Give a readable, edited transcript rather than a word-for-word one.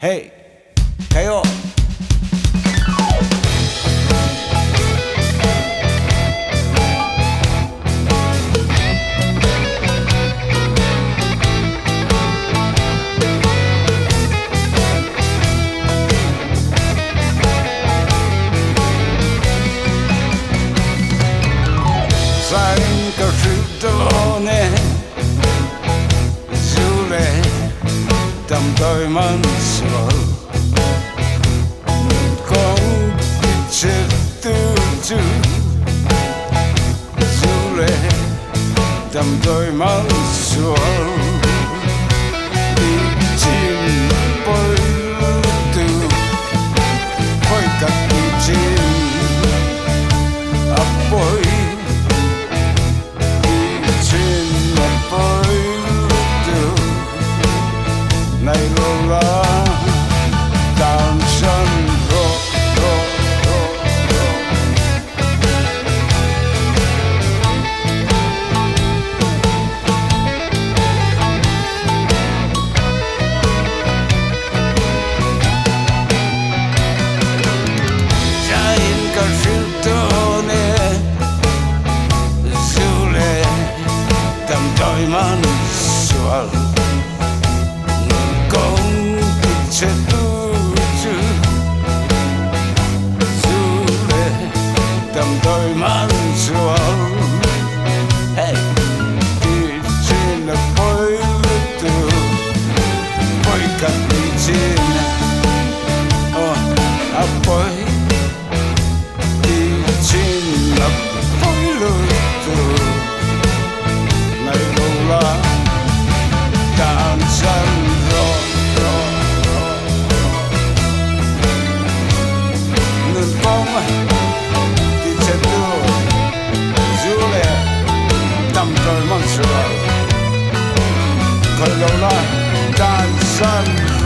Hey, kayo. Sanka skydone Zule Tam đôi mắt sầu Không chết tư chữ Zule Tam đôi mắt sầu Đi chim bơi từ Khói cắt đi chim Ấp bơi Này lola đàn sân ro ro ro ro Giain cả filtone Zule tam đôi mắt sual C'è tutti Zule Tam đôi mắt sual Hey Dici na poi tu Poi capicina Oh A poi Dici na poi tu Này lola Danzando Ti c'è tu Zule Tam đôi mắt sual Con lola danzando